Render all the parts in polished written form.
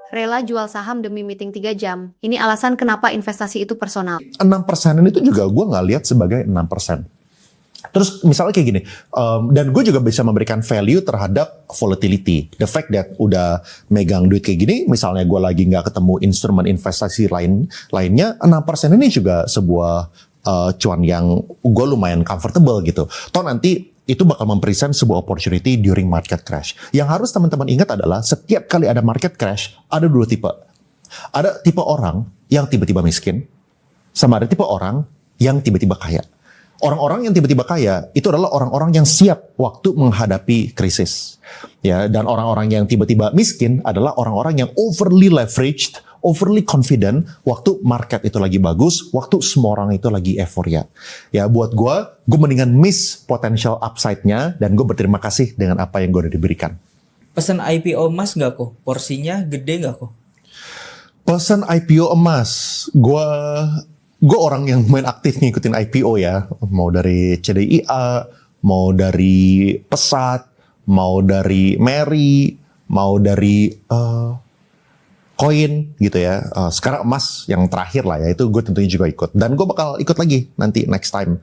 Rela jual saham demi meeting 3 jam. Ini alasan kenapa investasi itu personal. 6% itu juga gue nggak lihat sebagai 6%. Terus misalnya kayak gini, dan gue juga bisa memberikan value terhadap volatility. The fact that udah megang duit kayak gini, misalnya gue lagi nggak ketemu instrumen investasi lainnya, 6% ini juga sebuah cuan yang gue lumayan comfortable gitu. Toh nanti itu bakal mempresent sebuah opportunity during market crash. Yang harus teman-teman ingat adalah setiap kali ada market crash, ada dua tipe. Ada tipe orang yang tiba-tiba miskin, sama ada tipe orang yang tiba-tiba kaya. Orang-orang yang tiba-tiba kaya itu adalah orang-orang yang siap waktu menghadapi krisis. Ya, dan orang-orang yang tiba-tiba miskin adalah orang-orang yang overly leveraged, overly confident waktu market itu lagi bagus, waktu semua orang itu lagi euforia. Ya, buat gue mendingan miss potential upside-nya dan gue berterima kasih dengan apa yang gue udah diberikan. Pesan IPO emas nggak kok? Porsinya gede nggak kok? Pesan IPO emas, gue orang yang main aktif ngikutin IPO ya, mau dari CDIA, mau dari Pesat, mau dari Meri, mau dari koin gitu ya. Sekarang emas yang terakhir lah ya, itu gue tentunya juga ikut. Dan gue bakal ikut lagi nanti next time.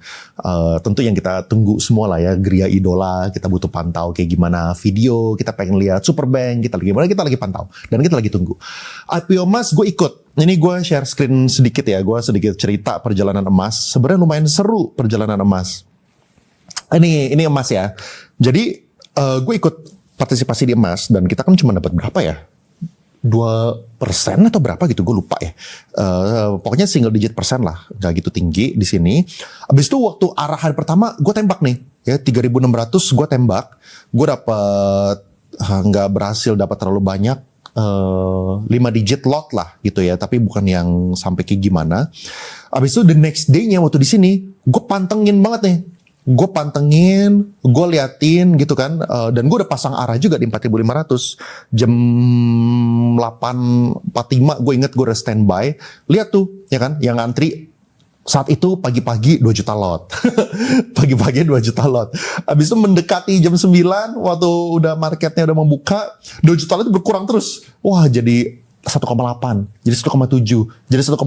Tentu yang kita tunggu semua lah ya, Gria Idola, kita butuh pantau kayak gimana video, kita pengen lihat Superbank, kita lagi pantau. Dan kita lagi tunggu. IPO emas gue ikut. Ini gue share screen sedikit ya, gue sedikit cerita perjalanan emas. Sebenarnya lumayan seru perjalanan emas. Ini emas ya. Jadi gue ikut partisipasi di emas dan kita kan cuma dapat berapa ya? 2% atau berapa gitu, gue lupa ya. Pokoknya single digit persen lah, gak gitu tinggi di sini. Abis itu waktu arahan pertama gue tembak nih, ya 3.600 gue tembak. Gue dapet nggak berhasil dapat terlalu banyak, 5 digit lot lah gitu ya, tapi bukan yang sampai kayak gimana. Abis itu the next day-nya waktu di sini, gue pantengin banget nih. Gue pantengin, gue liatin gitu kan, dan gue udah pasang arah juga di 4.500. Jam 8.45 gue inget gue udah standby. Lihat tuh, ya kan, yang antri saat itu pagi-pagi 2 juta lot. Pagi-pagi 2 juta lot. Habis itu mendekati jam 9, waktu udah marketnya udah membuka, 2 juta lot berkurang terus. Wah, jadi 1,8, jadi 1,7, jadi 1,5,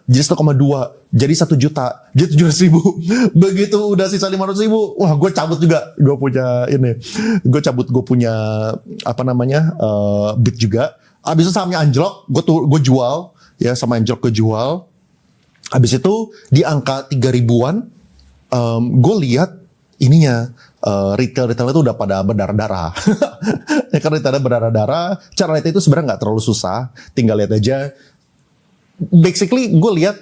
jadi 1,2, jadi 1 juta, jadi 700.000. Begitu udah sisa 500.000, wah gue cabut juga. Gue punya ini, gue punya apa namanya, bid juga. Habis itu sahamnya anjlok, gue jual, ya sama anjlok gue jual. Habis itu di angka 3.000-an, gue lihat ininya, retail itu udah pada berdarah-darah. Ya kan retailnya berdarah-darah, cara lihat itu sebenarnya nggak terlalu susah, tinggal lihat aja. Basically gue lihat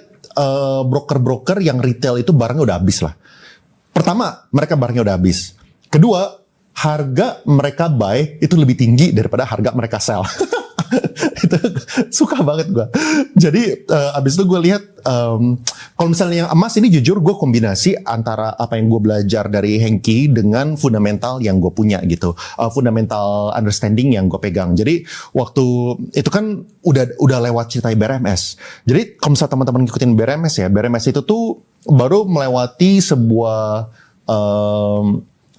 broker-broker yang retail itu barangnya udah habis lah. Pertama, mereka barangnya udah habis. Kedua, harga mereka buy itu lebih tinggi daripada harga mereka sell. Itu suka banget gue. Jadi abis itu gue lihat kalau misalnya yang emas ini jujur gue kombinasi antara apa yang gue belajar dari Hengki dengan fundamental yang gue punya gitu, fundamental understanding yang gue pegang. Jadi waktu itu kan udah lewat cerita BRMS. Jadi kalau misalnya teman-teman ngikutin BRMS ya, BRMS itu tuh baru melewati sebuah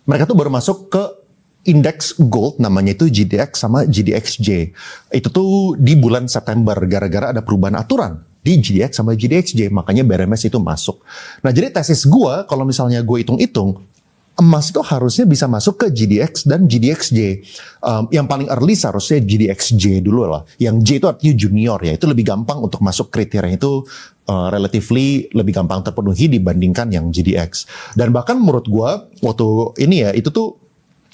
mereka tuh baru masuk ke indeks gold, namanya itu GDX sama GDXJ. Itu tuh di bulan September gara-gara ada perubahan aturan di GDX sama GDXJ, makanya BRMS itu masuk. Nah, jadi tesis gue kalau misalnya gue hitung-hitung, emas itu harusnya bisa masuk ke GDX dan GDXJ. Yang paling early seharusnya GDXJ dulu lah. Yang J itu artinya junior ya, itu lebih gampang untuk masuk kriteria itu, relatively lebih gampang terpenuhi dibandingkan yang GDX. Dan bahkan menurut gue waktu ini ya, itu tuh